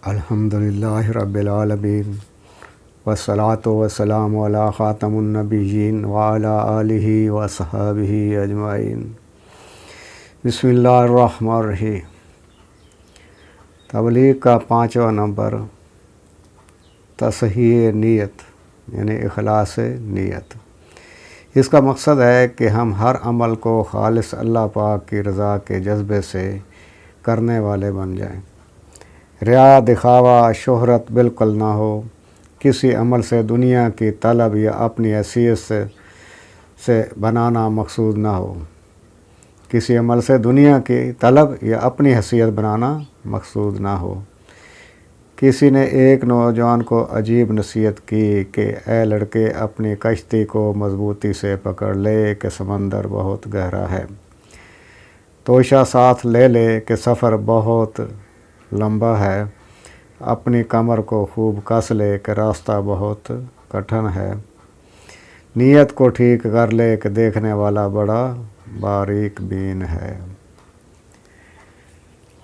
الحمدللہ رب العالمین والصلاة والسلام علی خاتم النبیین وعلی آلہ وصحبہ اجمعین۔ بسم اللہ الرحمن الرحیم۔ تبلیغ کا 5واں نمبر تصحیح نیت یعنی اخلاص نیت۔ اس کا مقصد ہے کہ ہم ہر عمل کو خالص اللہ پاک کی رضا کے جذبے سے کرنے والے بن جائیں۔ ریا، دکھاوا، شہرت بالکل نہ ہو۔ کسی عمل سے دنیا کی طلب یا اپنی حیثیت سے بنانا مقصود نہ ہو۔ کسی عمل سے دنیا کی طلب یا اپنی حیثیت بنانا مقصود نہ ہو۔ کسی نے ایک نوجوان کو عجیب نصیحت کی کہ اے لڑکے، اپنی کشتی کو مضبوطی سے پکڑ لے کہ سمندر بہت گہرا ہے۔ توشہ ساتھ لے لے کہ سفر بہت لمبا ہے۔ اپنی کمر کو خوب کس لے کہ راستہ بہت کٹھن ہے۔ نیت کو ٹھیک کر لے کہ دیکھنے والا بڑا باریک بین ہے۔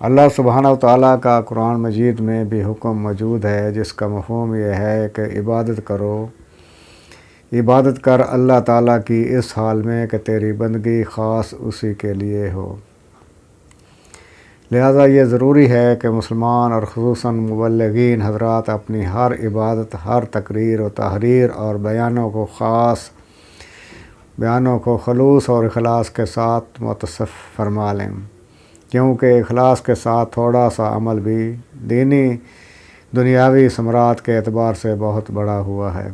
اللہ سبحانہ وتعالیٰ کا قرآن مجید میں بھی حکم موجود ہے جس کا مفہوم یہ ہے کہ عبادت کر اللہ تعالیٰ کی اس حال میں کہ تیری بندگی خاص اسی کے لیے ہو۔ لہٰذا یہ ضروری ہے کہ مسلمان اور خصوصاً مبلغین حضرات اپنی ہر عبادت، ہر تقریر و تحریر اور بیانوں کو خلوص اور اخلاص کے ساتھ متصف فرما لیں، کیونکہ اخلاص کے ساتھ تھوڑا سا عمل بھی دینی دنیاوی ثمرات کے اعتبار سے بہت بڑا ہوا ہے۔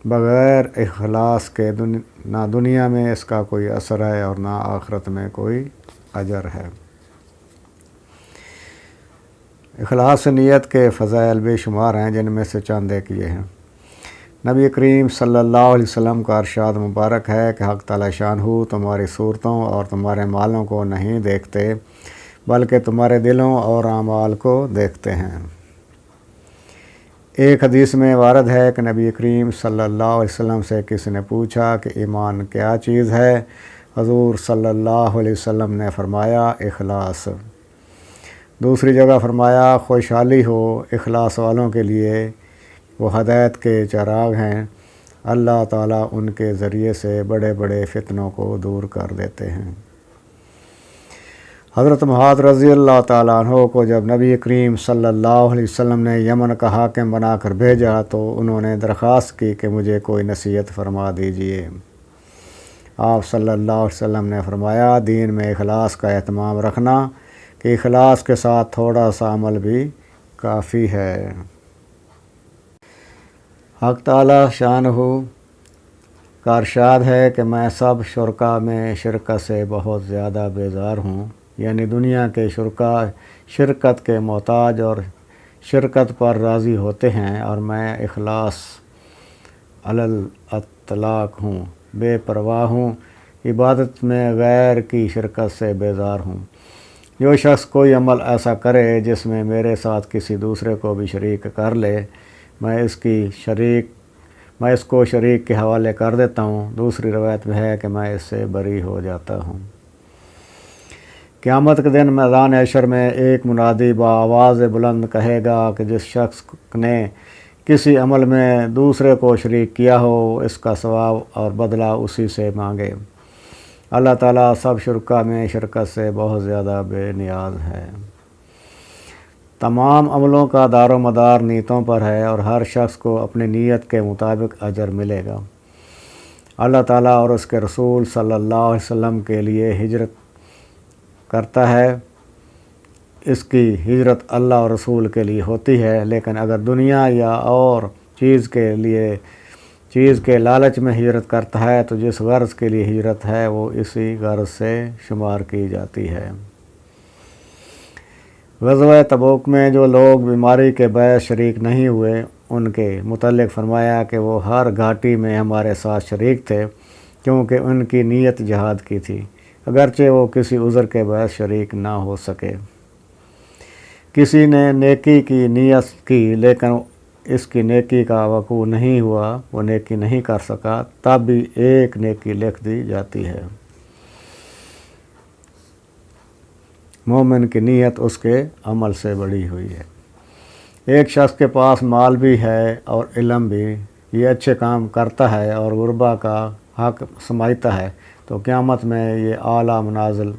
بغیر اخلاص کے نہ دنیا میں اس کا کوئی اثر ہے اور نہ آخرت میں کوئی اجر ہے۔ اخلاص نیت کے فضائل بے شمار ہیں، جن میں سے چند ایک یہ ہیں۔ نبی کریم صلی اللہ علیہ وسلم کا ارشاد مبارک ہے کہ حق تعالی شانہ تمہاری صورتوں اور تمہارے مالوں کو نہیں دیکھتے بلکہ تمہارے دلوں اور اعمال کو دیکھتے ہیں۔ ایک حدیث میں وارد ہے کہ نبی کریم صلی اللہ علیہ وسلم سے کسی نے پوچھا کہ ایمان کیا چیز ہے؟ حضور صلی اللہ علیہ وسلم نے فرمایا اخلاص۔ دوسری جگہ فرمایا خوشحالی ہو اخلاص والوں کے لیے، وہ ہدایت کے چراغ ہیں، اللہ تعالیٰ ان کے ذریعے سے بڑے بڑے فتنوں کو دور کر دیتے ہیں۔ حضرت معاذ رضی اللہ تعالیٰ عنہ کو جب نبی کریم صلی اللہ علیہ وسلم نے یمن کا حاکم بنا کر بھیجا تو انہوں نے درخواست کی کہ مجھے کوئی نصیحت فرما دیجئے۔ آپ صلی اللہ علیہ وسلم نے فرمایا دین میں اخلاص کا اہتمام رکھنا کہ اخلاص کے ساتھ تھوڑا سا عمل بھی کافی ہے۔ حق تعالی شانہ کا ارشاد ہے کہ میں سب شرکا میں شرکت سے بہت زیادہ بیزار ہوں، یعنی دنیا کے شرکا شرکت کے محتاج اور شرکت پر راضی ہوتے ہیں، اور میں اخلاص علی الاطلاق ہوں، بے پرواہ ہوں، عبادت میں غیر کی شرکت سے بیزار ہوں۔ جو شخص کوئی عمل ایسا کرے جس میں میرے ساتھ کسی دوسرے کو بھی شریک کر لے، میں اس کو شریک کے حوالے کر دیتا ہوں۔ دوسری روایت میں ہے کہ میں اس سے بری ہو جاتا ہوں۔ قیامت کے دن میدان حشر میں ایک منادی بآواز بلند کہے گا کہ جس شخص نے کسی عمل میں دوسرے کو شریک کیا ہو اس کا ثواب اور بدلہ اسی سے مانگے۔ اللہ تعالیٰ سب شرکا میں شرکت سے بہت زیادہ بے نیاز ہے۔ تمام عملوں کا دار و مدار نیتوں پر ہے اور ہر شخص کو اپنی نیت کے مطابق اجر ملے گا۔ اللہ تعالیٰ اور اس کے رسول صلی اللہ علیہ وسلم کے لیے ہجرت کرتا ہے، اس کی ہجرت اللہ اور رسول کے لیے ہوتی ہے، لیکن اگر دنیا یا اور چیز کے لالچ میں ہجرت کرتا ہے تو جس غرض کے لیے ہجرت ہے وہ اسی غرض سے شمار کی جاتی ہے۔ غزوہ تبوک میں جو لوگ بیماری کے باعث شریک نہیں ہوئے ان کے متعلق فرمایا کہ وہ ہر گھاٹی میں ہمارے ساتھ شریک تھے، کیونکہ ان کی نیت جہاد کی تھی، اگرچہ وہ کسی عذر کے باعث شریک نہ ہو سکے۔ کسی نے نیکی کی نیت کی لیکن اس کی نیکی کا وقوع نہیں ہوا، وہ نیکی نہیں کر سکا، تب بھی ایک نیکی لکھ دی جاتی ہے۔ مومن کی نیت اس کے عمل سے بڑی ہوئی ہے۔ ایک شخص کے پاس مال بھی ہے اور علم بھی، یہ اچھے کام کرتا ہے اور غربا کا حق سمجھتا ہے، تو قیامت میں یہ اعلیٰ منازل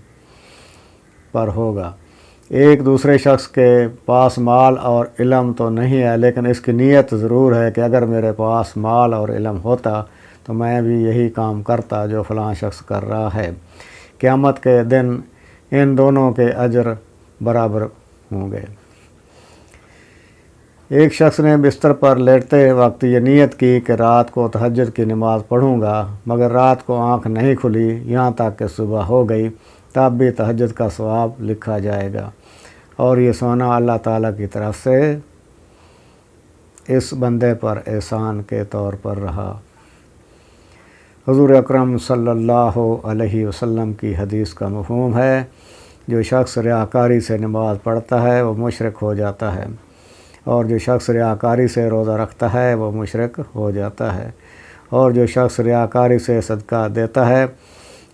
پر ہوگا۔ ایک دوسرے شخص کے پاس مال اور علم تو نہیں ہے، لیکن اس کی نیت ضرور ہے کہ اگر میرے پاس مال اور علم ہوتا تو میں بھی یہی کام کرتا جو فلاں شخص کر رہا ہے۔ قیامت کے دن ان دونوں کے اجر برابر ہوں گے۔ ایک شخص نے بستر پر لیٹتے وقت یہ نیت کی کہ رات کو تہجد کی نماز پڑھوں گا، مگر رات کو آنکھ نہیں کھلی یہاں تک کہ صبح ہو گئی، تب بھی تہجد کا ثواب لکھا جائے گا، اور یہ سونا اللہ تعالیٰ کی طرف سے اس بندے پر احسان کے طور پر رہا۔ حضور اکرم صلی اللہ علیہ وسلم کی حدیث کا مفہوم ہے، جو شخص ریاکاری سے نماز پڑھتا ہے وہ مشرک ہو جاتا ہے، اور جو شخص ریاکاری سے روزہ رکھتا ہے وہ مشرک ہو جاتا ہے، اور جو شخص ریاکاری سے صدقہ دیتا ہے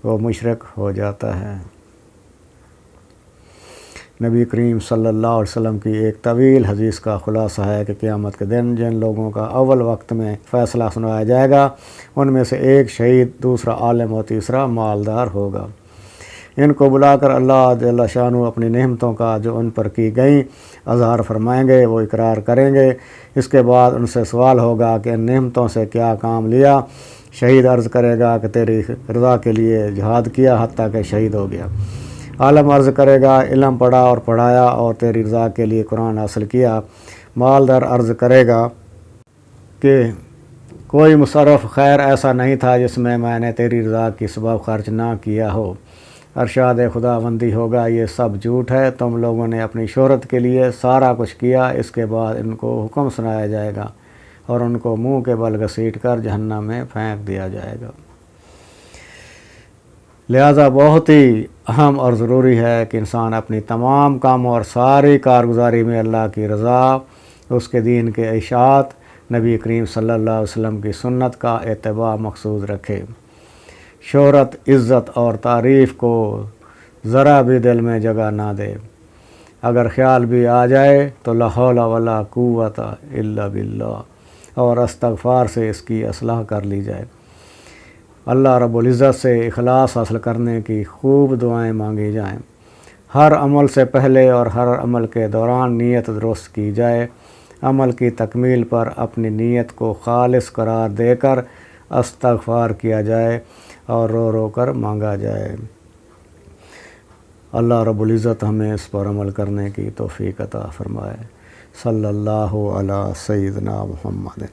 وہ مشرک ہو جاتا ہے۔ نبی کریم صلی اللہ علیہ وسلم کی ایک طویل حدیث کا خلاصہ ہے کہ قیامت کے دن جن لوگوں کا اول وقت میں فیصلہ سنایا جائے گا ان میں سے ایک شہید، دوسرا عالم اور تیسرا مالدار ہوگا۔ ان کو بلا کر اللہ جل شانہ اپنی نعمتوں کا جو ان پر کی گئیں اظہار فرمائیں گے، وہ اقرار کریں گے۔ اس کے بعد ان سے سوال ہوگا کہ ان نعمتوں سے کیا کام لیا؟ شہید عرض کرے گا کہ تیری رضا کے لیے جہاد کیا حتیٰ کہ شہید ہو گیا۔ عالم عرض کرے گا علم پڑھا اور پڑھایا اور تیری رضا کے لیے قرآن حاصل کیا۔ مالدار عرض کرے گا کہ کوئی مصرف خیر ایسا نہیں تھا جس میں نے تیری رضا کی سبب خرچ نہ کیا ہو۔ ارشاد خداوندی ہوگا یہ سب جھوٹ ہے، تم لوگوں نے اپنی شہرت کے لیے سارا کچھ کیا۔ اس کے بعد ان کو حکم سنایا جائے گا اور ان کو منہ کے بل گھسیٹ کر جہنم میں پھینک دیا جائے گا۔ لہٰذا بہت ہی اہم اور ضروری ہے کہ انسان اپنی تمام کاموں اور ساری کارگزاری میں اللہ کی رضا، اس کے دین کے اشاعت، نبی کریم صلی اللہ علیہ وسلم کی سنت کا اتباع مقصود رکھے۔ شہرت، عزت اور تعریف کو ذرا بھی دل میں جگہ نہ دے۔ اگر خیال بھی آ جائے تو لا حول ولا قوت الا باللہ اور استغفار سے اس کی اصلاح کر لی جائے۔ اللہ رب العزت سے اخلاص حاصل کرنے کی خوب دعائیں مانگی جائیں۔ ہر عمل سے پہلے اور ہر عمل کے دوران نیت درست کی جائے۔ عمل کی تکمیل پر اپنی نیت کو خالص قرار دے کر استغفار کیا جائے اور رو رو کر مانگا جائے۔ اللہ رب العزت ہمیں اس پر عمل کرنے کی توفیق عطا فرمائے۔ صلی اللہ علی سیدنا محمد۔